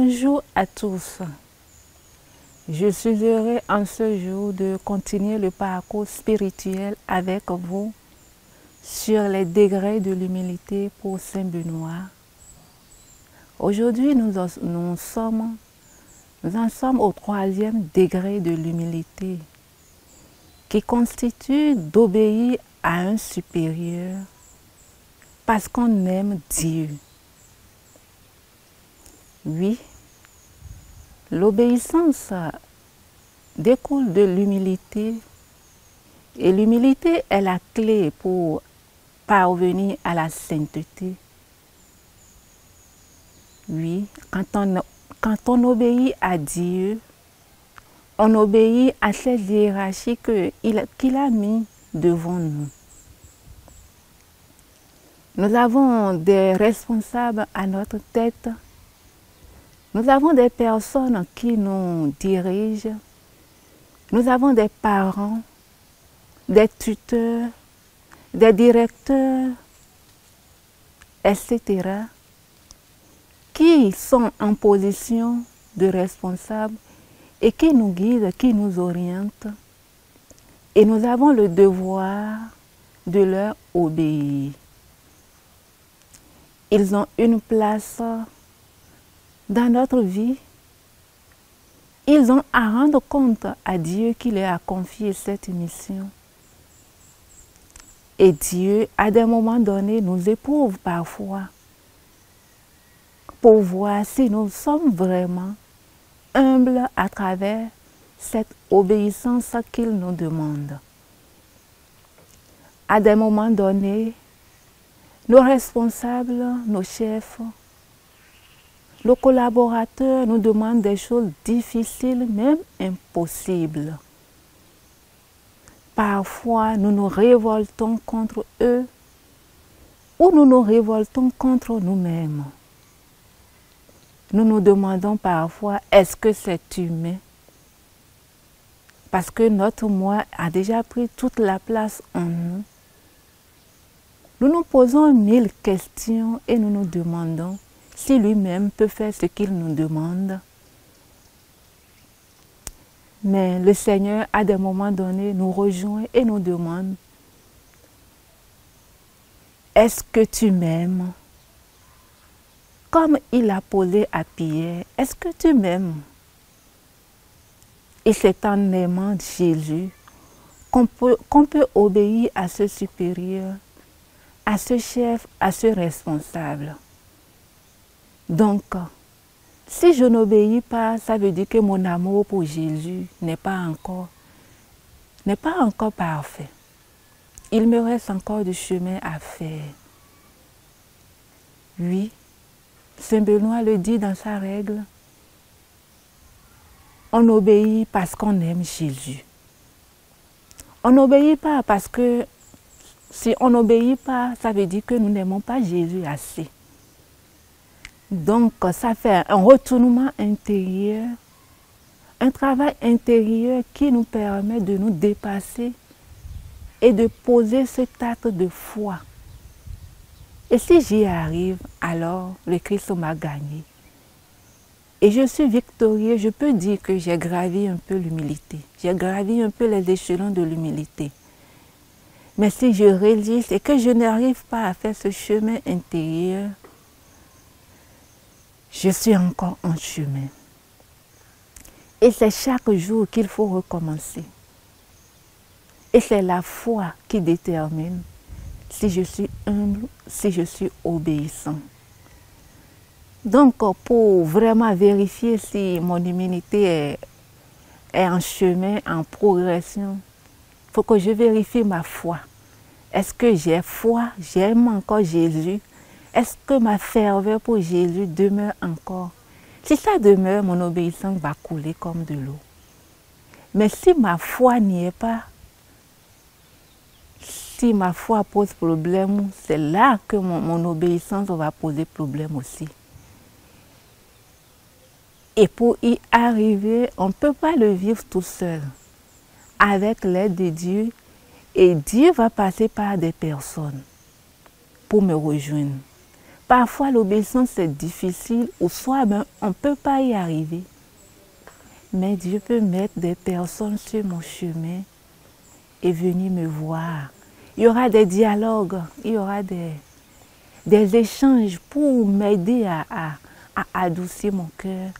Bonjour à tous. Je suis heureux en ce jour de continuer le parcours spirituel avec vous sur les degrés de l'humilité pour Saint Benoît. Aujourd'hui, nous en sommes au 3e degré de l'humilité, qui constitue d'obéir à un supérieur parce qu'on aime Dieu. Oui, l'obéissance découle de l'humilité et l'humilité est la clé pour parvenir à la sainteté. Oui, quand on obéit à Dieu, on obéit à cette hiérarchie qu'il a mis devant nous. Nous avons des responsables à notre tête. Nous avons des personnes qui nous dirigent. Nous avons des parents, des tuteurs, des directeurs, etc. qui sont en position de responsable et qui nous guident, qui nous orientent. Et nous avons le devoir de leur obéir. Ils ont une place dans notre vie. Ils ont à rendre compte à Dieu qui leur a confié cette mission. Et Dieu, à des moments donnés, nous éprouve parfois pour voir si nous sommes vraiment humbles à travers cette obéissance qu'il nous demande. À des moments donnés, nos responsables, nos chefs, nos collaborateurs nous demandent des choses difficiles, même impossibles. Parfois, nous nous révoltons contre eux ou nous nous révoltons contre nous-mêmes. Nous nous demandons parfois, est-ce que c'est humain? Parce que notre moi a déjà pris toute la place en nous. Nous nous posons 1000 questions et nous nous demandons si lui-même peut faire ce qu'il nous demande. Mais le Seigneur, à des moments donnés, nous rejoint et nous demande, est-ce que tu m'aimes? Comme il a posé à Pierre, est-ce que tu m'aimes? Et c'est en aimant Jésus qu'on peut obéir à ce supérieur, à ce chef, à ce responsable. Donc, si je n'obéis pas, ça veut dire que mon amour pour Jésus n'est pas encore parfait. Il me reste encore du chemin à faire. Oui, Saint Benoît le dit dans sa règle, on obéit parce qu'on aime Jésus. On n'obéit pas parce que si on n'obéit pas, ça veut dire que nous n'aimons pas Jésus assez. Donc, ça fait un retournement intérieur, un travail intérieur qui nous permet de nous dépasser et de poser cet acte de foi. Et si j'y arrive, alors le Christ m'a gagné. Et je suis victorieux, je peux dire que j'ai gravi un peu l'humilité. J'ai gravi un peu les échelons de l'humilité. Mais si je résiste et que je n'arrive pas à faire ce chemin intérieur, je suis encore en chemin. Et c'est chaque jour qu'il faut recommencer. Et c'est la foi qui détermine si je suis humble, si je suis obéissant. Donc, pour vraiment vérifier si mon humilité est en chemin, en progression, il faut que je vérifie ma foi. Est-ce que j'ai foi? J'aime encore Jésus? Est-ce que ma ferveur pour Jésus demeure encore? Si ça demeure, mon obéissance va couler comme de l'eau. Mais si ma foi n'y est pas, si ma foi pose problème, c'est là que mon obéissance va poser problème aussi. Et pour y arriver, on ne peut pas le vivre tout seul. Avec l'aide de Dieu, et Dieu va passer par des personnes pour me rejoindre. Parfois, l'obéissance est difficile ou soit on ne peut pas y arriver. Mais Dieu peut mettre des personnes sur mon chemin et venir me voir. Il y aura des dialogues, il y aura des échanges pour m'aider à adoucir mon cœur.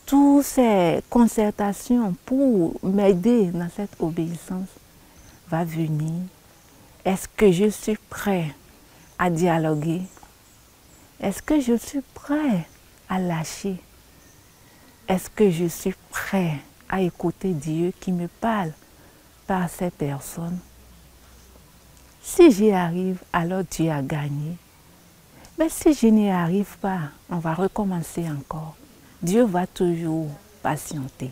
Toutes ces concertations pour m'aider dans cette obéissance va venir. Est-ce que je suis prêt à dialoguer? Est-ce que je suis prêt à lâcher? Est-ce que je suis prêt à écouter Dieu qui me parle par ces personnes? Si j'y arrive, alors Dieu a gagné. Mais si je n'y arrive pas, on va recommencer encore. Dieu va toujours patienter.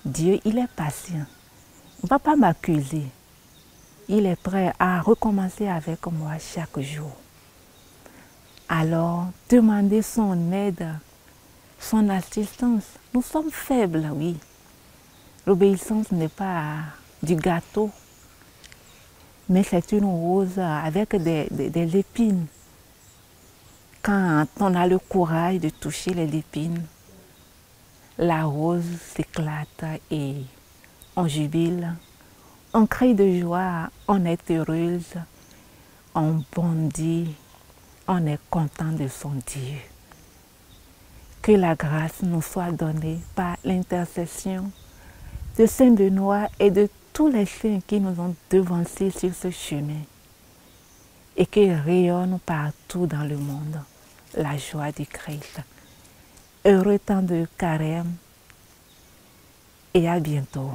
Dieu, il est patient. Il ne va pas m'accuser. Il est prêt à recommencer avec moi chaque jour. Alors, demandez son aide, son assistance. Nous sommes faibles, oui. L'obéissance n'est pas du gâteau, mais c'est une rose avec des épines. Quand on a le courage de toucher les épines, la rose s'éclate et on jubile, on crie de joie, on est heureuse, on bondit, on est content de son Dieu. Que la grâce nous soit donnée par l'intercession de Saint Benoît et de tous les saints qui nous ont devancés sur ce chemin et que rayonne partout dans le monde la joie du Christ. Heureux temps de carême et à bientôt.